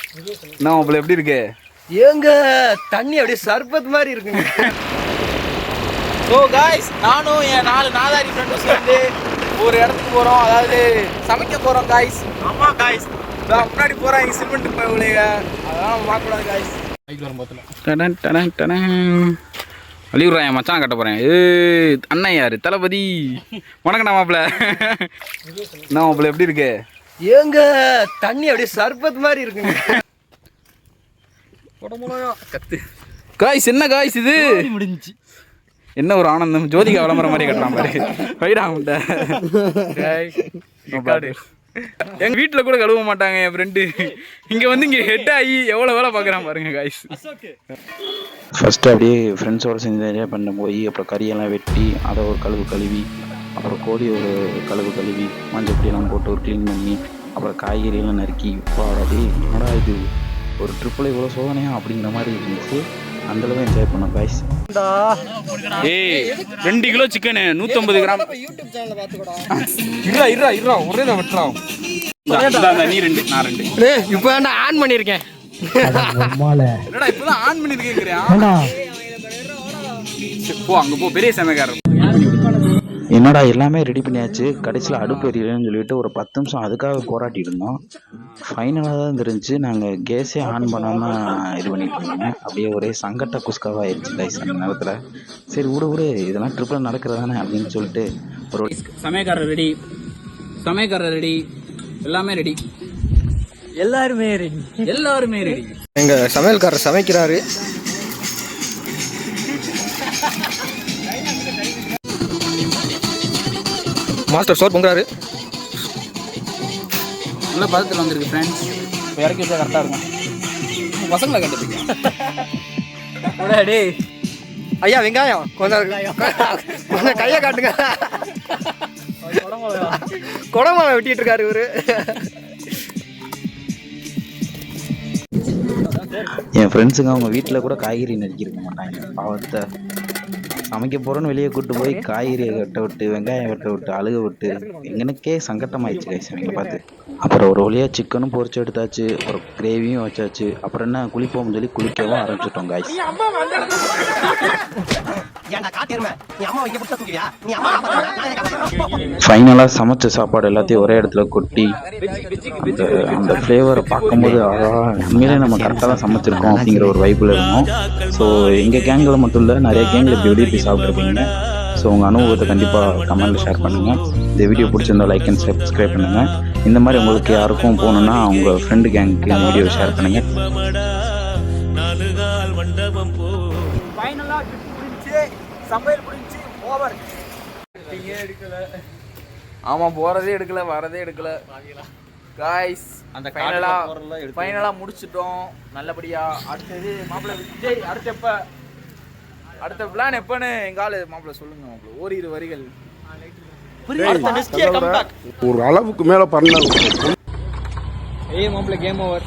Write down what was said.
நான் மாப்பிள்ள எப்படி இருக்கு? ஏங்க தண்ணி அப்படியே சர்பத் மாதிரி இருக்குங்க. ஸோ காய்ஸ், நானும் என் 4 நாதாரி ஃப்ரெண்டும் சேர்ந்து ஒரு இடத்துக்கு போகிறோம். அதாவது சமைக்க போகிறோம் காய்ஸ். ஆமாம் காய்ஸ், முன்னாடி போகிறாங்க சிமெண்ட் போய்வுலைங்க. அதெல்லாம் நம்ம பார்க்கக்கூடாது காய்ஸ். பைக் வரும் பார்த்துல அழிவுறா என் மச்சான் கட்ட போகிறேன். அண்ணன் யார்? தளபதி. வணக்கண்ணா மாப்பிள்ள. என்ன மாப்பிள்ள எப்படி இருக்கு? ஏங்க தண்ணி அப்படியே சர்பத் மாதிரி இருக்குங்க. கத்து காய்ஸ். என்ன காய்ஸ் இது? முடிஞ்சு என்ன ஒரு ஆனந்தம். ஜோதிகா விளம்பரம் மாதிரி கட்டலாம் பாரு. வைடாமட்ட எங்க வீட்டில் கூட கழுவ மாட்டாங்க என் ஃப்ரெண்டு. இங்கே வந்து இங்கே ஹெட் ஆகி எவ்வளோ வேலை பார்க்குறான் பாருங்க காய்ஸ். ஃபஸ்ட்டு அப்படியே ஃப்ரெண்ட்ஸோடு சேர்ந்து என்ஜாய் பண்ண போய் அப்புறம் கறியெல்லாம் வெட்டி அதை ஒரு கழுவி அப்புறம் கோழி ஒரு கழுவி மஞ்சள் பொடியெல்லாம் போட்டு ஒரு க்ளீன் பண்ணி அப்புறம் காய்கறியெல்லாம் நறுக்கி பாடாடி என்னடா இது ஒரு ட்ரிப்பில் இவ்வளோ சோதனையா அப்படிங்கிற மாதிரி இருந்துச்சு. அந்தளவு என்ஜாய் பண்ணோம் காய்ஸ். ஏய் 2 கிலோ சிக்கனு 150 கிராம். யூடியூப் சேனல்ல பாத்துக்கடா. இருடா ஒரே தான் வெட்டலாம். நீ 2 நான் 2. இப்போ நான் ஆன் பண்ணியிருக்கேன். என்னடா இப்போதான் ஆன் பண்ணிருக்கேங்கறியா? போ அங்க போ, பெரிய சமைக்காரர். என்னடா எல்லாமே ரெடி பண்ணியாச்சு, கடைசியில் அடுப்பு எரியலன்னு சொல்லிட்டு ஒரு 10 நிமிஷம் அதுக்காக போராட்டி இருந்தோம். ஃபைனலாக தான் தெரிஞ்சு நாங்கள் கேஸே ஆன் பண்ணாமல் இது பண்ணிட்டு இருந்தோங்க. அப்படியே ஒரே சங்கட்ட குஸ்காவாக ஆயிடுச்சு கைஸ் அந்த நேரத்தில். சரி விடு இதெல்லாம் ட்ரிப்பில் நடக்கிறதானே அப்படின்னு சொல்லிட்டு ஒரு சமையக்காரர் ரெடி, எல்லாமே ரெடி, எல்லாருமே ரெடி. எங்க சமையல்காரர் சமைக்கிறாரு. மாஸ்டர் சோர் பொங்குறாரு. நல்ல பதத்தில் வந்திருக்கு ஃப்ரெண்ட்ஸ். இப்போ இறக்கி வச்சா கரெக்டாக இருக்கும். பசங்களை கண்டுபிடிங்க. டேய் ஐயா வெங்காயம் கொஞ்சம் கையை காட்டுங்க. குடமிளகா வெட்டிட்டு இருக்காரு இவரு. என் ஃப்ரெண்ட்ஸுங்க அவங்க வீட்டில் கூட காய்கறி நறுக்கியிருக்க மாட்டாங்க. பாவத்தை சமைக்க போகிறோன்னு வெளியே கூப்பிட்டு போய் காய்கறியை வெட்ட விட்டு வெங்காயம் வெட்ட விட்டு அழுக விட்டு எங்கனக்கே சங்கட்டமாயிடுச்சு கைஸ் அவங்களை பார்த்து. அப்புறம் ஒரு வழியாக சிக்கனும் பொரிச்சு எடுத்தாச்சு, ஒரு கிரேவியும் வச்சாச்சு. அப்புறம் என்ன குளிப்போம்னு சொல்லி குளிக்கவும் ஆரம்பிச்சிட்டோம் கைஸ். ஃபைனலாக சமைச்ச சாப்பாடு எல்லாத்தையும் ஒரே இடத்துல கொட்டி அந்த ஃப்ளேவரை பார்க்கும்போது உண்மையிலே நம்ம கரெக்டாக தான் சமைச்சிருக்கோம் அப்படிங்கிற ஒரு வைப்பில் இருந்தோம். ஸோ எங்கள் கேங்கில் மட்டும் இல்லை, நிறைய கேங்கில் இப்படி வெளியே போய் சாப்பிட்ருப்பீங்க. ஸோ உங்கள் அனுபவத்தை கண்டிப்பாக கமெண்ட்டில் ஷேர் பண்ணுங்கள். இந்த வீடியோ பிடிச்சிருந்தா லைக் அண்ட் சப்ஸ்கிரைப் பண்ணுங்கள். இந்த மாதிரி உங்களுக்கு யாருக்கும் போகணுன்னா உங்கள் ஃப்ரெண்டு கேங்க்கு இந்த வீடியோவை ஷேர் பண்ணுங்கள். ஆமாம், போகிறதே எடுக்கல, வரதே எடுக்கல காய்ஸ். அந்த ஃபைனலாக முடிச்சிட்டோம் நல்லபடியாக. அடுத்தது மாப்பிள்ளை விஜய் அடுத்த பிளான் எப்போன்னு எங்கள் ஆளு மாப்பிள்ளை சொல்லுங்க மாப்பிள்ளை. ஓரிரு வரிகள். ஒரு அளவுக்கு மேலே பண்ணாங்க. மாப்பிள்ளை கேம் ஓவர்.